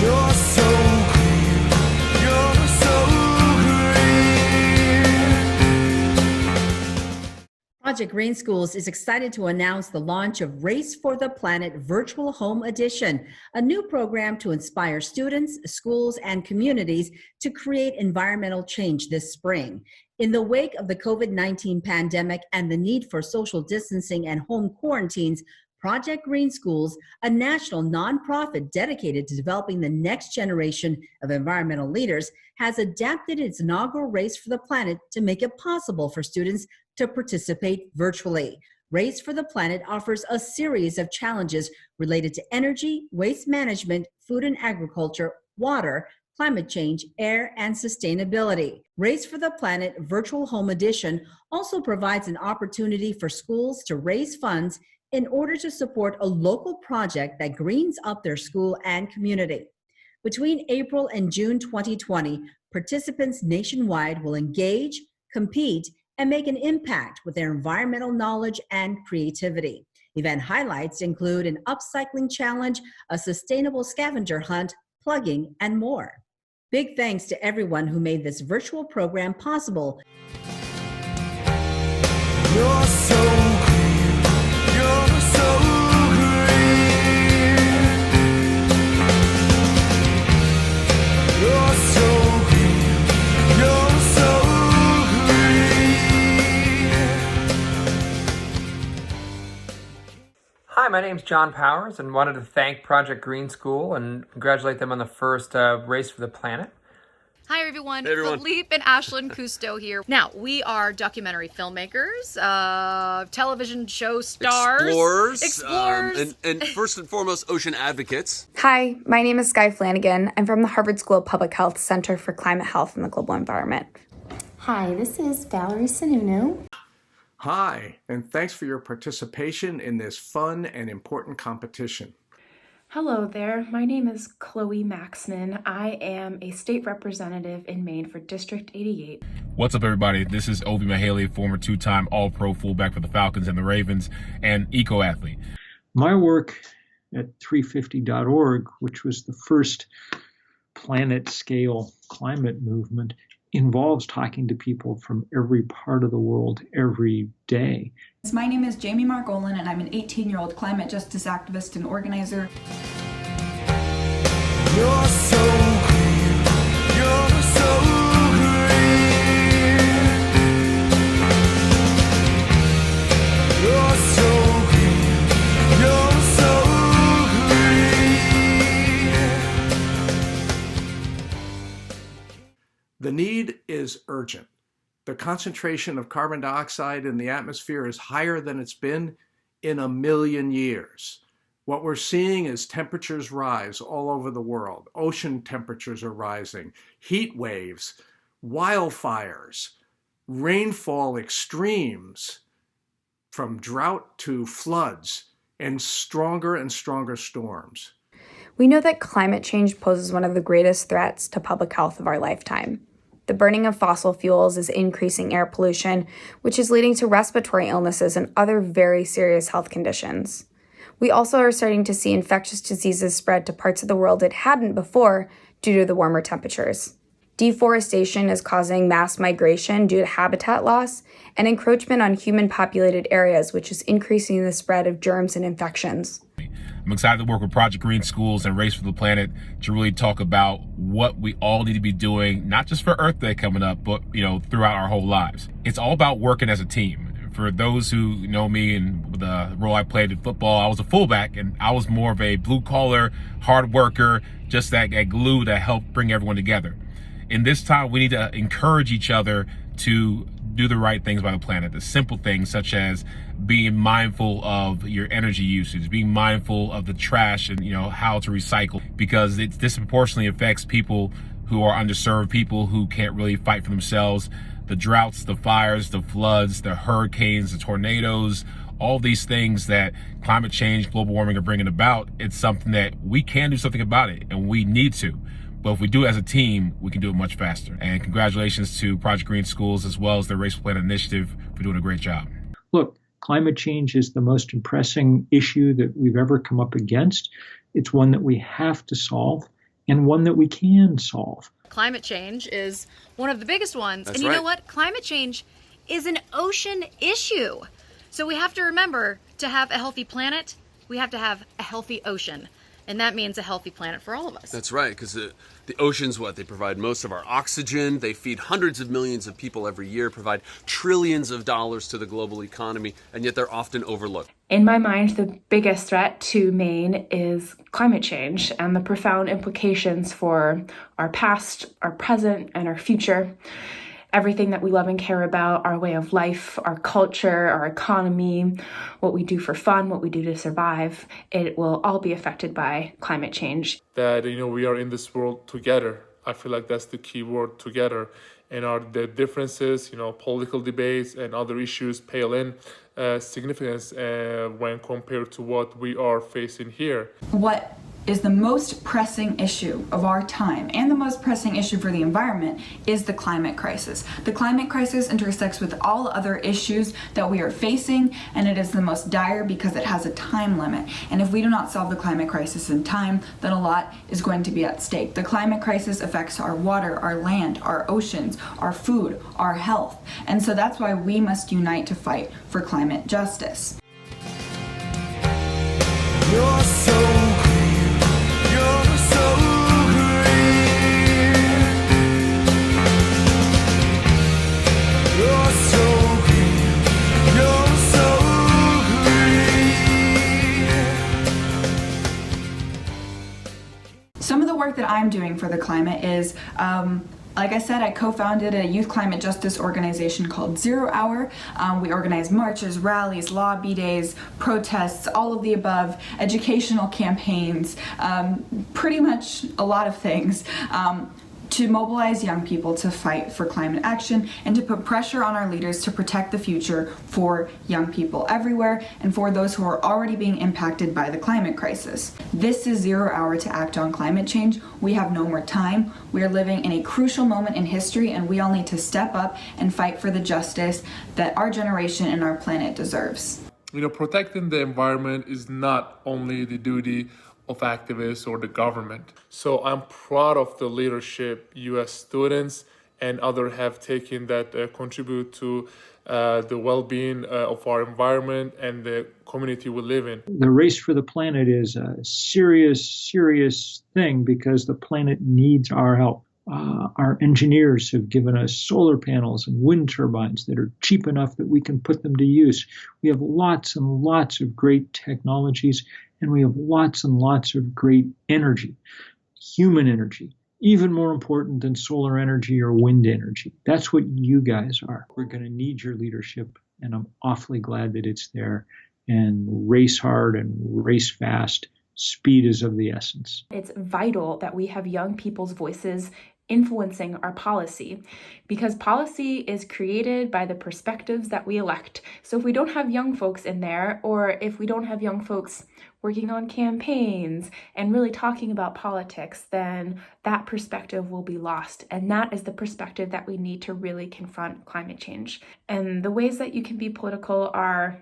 You're so green. You're so green. Project Green Schools is excited to announce the launch of Race for the Planet Virtual Home Edition, a new program to inspire students, schools, and communities to create environmental change this spring. In the wake of the COVID-19 pandemic and the need for social distancing and home quarantines, Project Green Schools, a national nonprofit dedicated to developing the next generation of environmental leaders, has adapted its inaugural Race for the Planet to make it possible for students to participate virtually. Race for the Planet offers a series of challenges related to energy, waste management, food and agriculture, water, climate change, air, and sustainability. Race for the Planet Virtual Home Edition also provides an opportunity for schools to raise funds in order to support a local project that greens up their school and community. Between April and June 2020, participants nationwide will engage, compete, and make an impact with their environmental knowledge and creativity. Event highlights include an upcycling challenge, a sustainable scavenger hunt, plugging, and more. Big thanks to everyone who made this virtual program possible. You're so green. You're so green. You're so green. You're so green. Hi, my name's John Powers and wanted to thank Project Green School and congratulate them on the first Race for the Planet. Hi everyone. Hey everyone. Philippe and Ashlan Cousteau here. Now, we are documentary filmmakers, television show stars. Explorers. And first and foremost, ocean advocates. Hi, my name is Skye Flanigan. I'm from the Harvard School of Public Health Center for Climate Health and the Global Environment. Hi, this is Valerie Sununu. Hi, and thanks for your participation in this fun and important competition. Hello there, my name is Chloe Maxmin. I am a state representative in Maine for District 88. What's up, everybody? This is Ovie, Mughelli, former two-time All-Pro fullback for the Falcons and the Ravens, and eco-athlete. My work at 350.org, which was the first planet-scale climate movement, involves talking to people from every part of the world every day. My name is Jamie Margolin, and I'm an 18-year-old climate justice activist and organizer. You're so green. You're so green. You're so green. You're so green. The need is urgent. The concentration of carbon dioxide in the atmosphere is higher than it's been in 1 million years. What we're seeing is temperatures rise all over the world. Ocean temperatures are rising, heat waves, wildfires, rainfall extremes, from drought to floods, and stronger storms. We know that climate change poses one of the greatest threats to public health of our lifetime. The burning of fossil fuels is increasing air pollution, which is leading to respiratory illnesses and other very serious health conditions. We also are starting to see infectious diseases spread to parts of the world it hadn't before due to the warmer temperatures. Deforestation is causing mass migration due to habitat loss and encroachment on human-populated areas, which is increasing the spread of germs and infections. I'm excited to work with Project Green Schools and Race for the Planet to really talk about what we all need to be doing, not just for Earth Day coming up, but throughout our whole lives. It's all about working as a team. For those who know me and the role I played in football, I was a fullback and I was more of a blue collar, hard worker, just that glue that helped bring everyone together. In this time, we need to encourage each other to do the right things by the planet, the simple things such as being mindful of your energy usage, being mindful of the trash and how to recycle, because it disproportionately affects people who are underserved, people who can't really fight for themselves. The droughts, the fires, the floods, the hurricanes, the tornadoes, all these things that climate change, global warming are bringing about, it's something that we can do something about it, and we need to. But if we do it as a team, we can do it much faster. And congratulations to Project Green Schools as well as the Race for Planet Initiative for doing a great job. Look, climate change is the most pressing issue that we've ever come up against. It's one that we have to solve, and one that we can solve. Climate change is one of the biggest ones. That's and you know right. what? Climate change is an ocean issue. So we have to remember, to have a healthy planet, we have to have a healthy ocean. And that means a healthy planet for all of us. That's right, because the oceans, they provide most of our oxygen. They feed hundreds of millions of people every year, provide trillions of dollars to the global economy, and yet they're often overlooked. In my mind, the biggest threat to Maine is climate change and the profound implications for our past, our present, and our future. Everything that we love and care about, our way of life, our culture, our economy, what we do for fun, what we do to survive, it will all be affected by climate change. That, we are in this world together. I feel like that's the key word, together. And the differences, political debates and other issues pale in significance when compared to what we are facing here. What is the most pressing issue of our time and the most pressing issue for the environment is the climate crisis. The climate crisis intersects with all other issues that we are facing, and it is the most dire because it has a time limit. And if we do not solve the climate crisis in time, then a lot is going to be at stake. The climate crisis affects our water, our land, our oceans, our food, our health. And so that's why we must unite to fight for climate justice. You're so green, you're so green. You're so green, you're so green. Some of the work that I'm doing for the climate is, like I said, I co-founded a youth climate justice organization called 0 Hour. We organize marches, rallies, lobby days, protests, all of the above, educational campaigns, pretty much a lot of things. To mobilize young people to fight for climate action and to put pressure on our leaders to protect the future for young people everywhere and for those who are already being impacted by the climate crisis. This is 0 Hour to act on climate change. We have no more time. We are living in a crucial moment in history, and we all need to step up and fight for the justice that our generation and our planet deserves. Protecting the environment is not only the duty of activists or the government. So I'm proud of the leadership U.S. students and others have taken that contribute to the well-being of our environment and the community we live in. The race for the planet is a serious, serious thing because the planet needs our help. Our engineers have given us solar panels and wind turbines that are cheap enough that we can put them to use. We have lots and lots of great technologies, and we have lots and lots of great energy, human energy, even more important than solar energy or wind energy. That's what you guys are. We're going to need your leadership, and I'm awfully glad that it's there. And race hard and race fast. Speed is of the essence. It's vital that we have young people's voices influencing our policy, because policy is created by the perspectives that we elect. So if we don't have young folks in there, or if we don't have young folks working on campaigns and really talking about politics, then that perspective will be lost. And that is the perspective that we need to really confront climate change. And the ways that you can be political are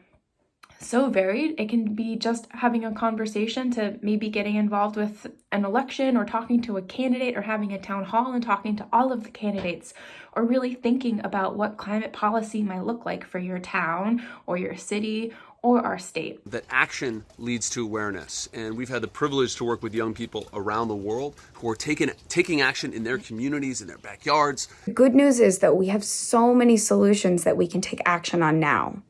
so varied. It can be just having a conversation to maybe getting involved with an election or talking to a candidate or having a town hall and talking to all of the candidates, or really thinking about what climate policy might look like for your town or your city or our state. That action leads to awareness, and we've had the privilege to work with young people around the world who are taking action in their communities, in their backyards. The good news is that we have so many solutions that we can take action on now.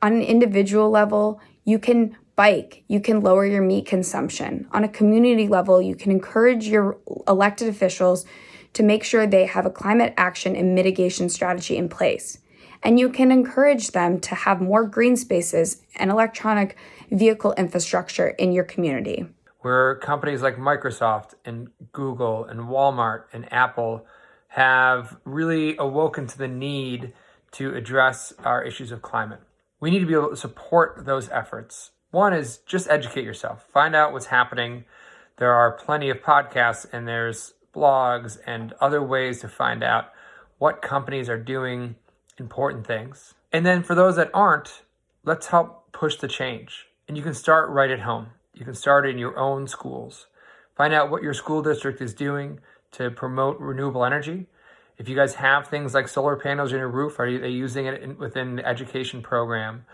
On an individual level, you can bike, you can lower your meat consumption. On a community level, you can encourage your elected officials to make sure they have a climate action and mitigation strategy in place. And you can encourage them to have more green spaces and electronic vehicle infrastructure in your community. Where companies like Microsoft and Google and Walmart and Apple have really awoken to the need to address our issues of climate. We need to be able to support those efforts. One is just educate yourself. Find out what's happening. There are plenty of podcasts and there's blogs and other ways to find out what companies are doing important things. And then for those that aren't, let's help push the change. And you can start right at home. You can start in your own schools. Find out what your school district is doing to promote renewable energy. If you guys have things like solar panels on your roof, are they using it within the education program?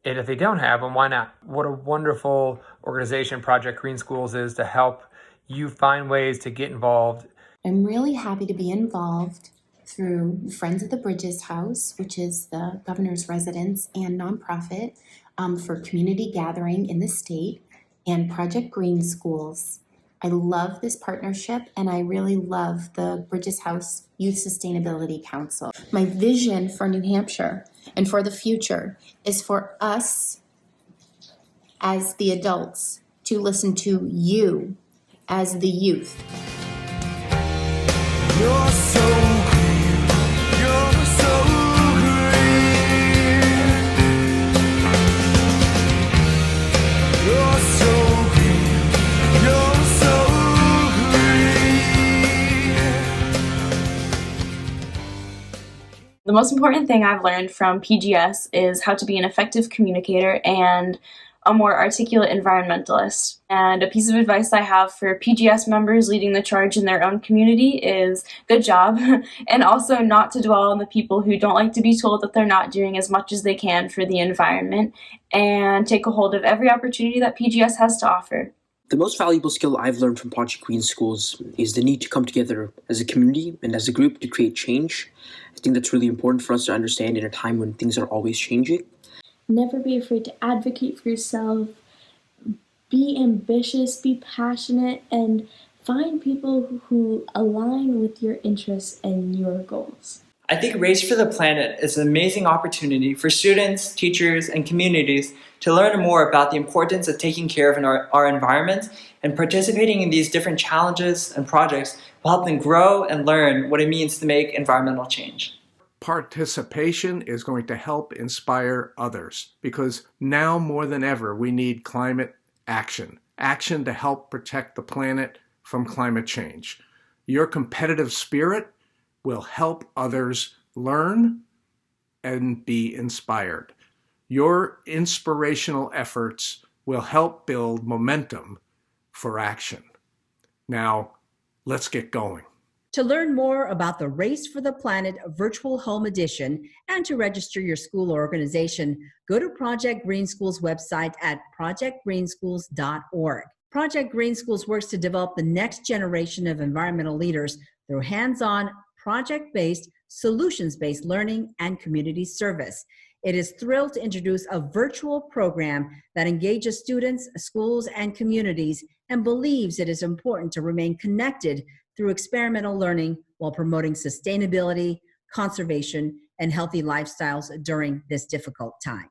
And if they don't have them, why not? What a wonderful organization Project Green Schools is to help you find ways to get involved. I'm really happy to be involved through Friends of the Bridges House, which is the governor's residence and nonprofit for community gathering in the state, and Project Green Schools. I love this partnership, and I really love the Bridges House Youth Sustainability Council. My vision for New Hampshire and for the future is for us as the adults to listen to you as the youth. You're so green, you're so green. You're so green, you're so green. The most important thing I've learned from PGS is how to be an effective communicator and a more articulate environmentalist. And a piece of advice I have for PGS members leading the charge in their own community is good job, and also not to dwell on the people who don't like to be told that they're not doing as much as they can for the environment, and take a hold of every opportunity that PGS has to offer. The most valuable skill I've learned from Project Green Schools is the need to come together as a community and as a group to create change. I think that's really important for us to understand in a time when things are always changing. Never be afraid to advocate for yourself, be ambitious, be passionate, and find people who align with your interests and your goals. I think Race for the Planet is an amazing opportunity for students, teachers, and communities to learn more about the importance of taking care of our environment, and participating in these different challenges and projects will help them grow and learn what it means to make environmental change. Participation is going to help inspire others, because now more than ever we need climate action to help protect the planet from climate change. Your competitive spirit will help others learn and be inspired. Your inspirational efforts will help build momentum for action. Now, let's get going. To learn more about the Race for the Planet Virtual Home Edition and to register your school or organization, go to Project Green Schools website at projectgreenschools.org. Project Green Schools works to develop the next generation of environmental leaders through hands-on, project-based, solutions-based learning and community service. It is thrilled to introduce a virtual program that engages students, schools, and communities, and believes it is important to remain connected through experimental learning while promoting sustainability, conservation, and healthy lifestyles during this difficult time.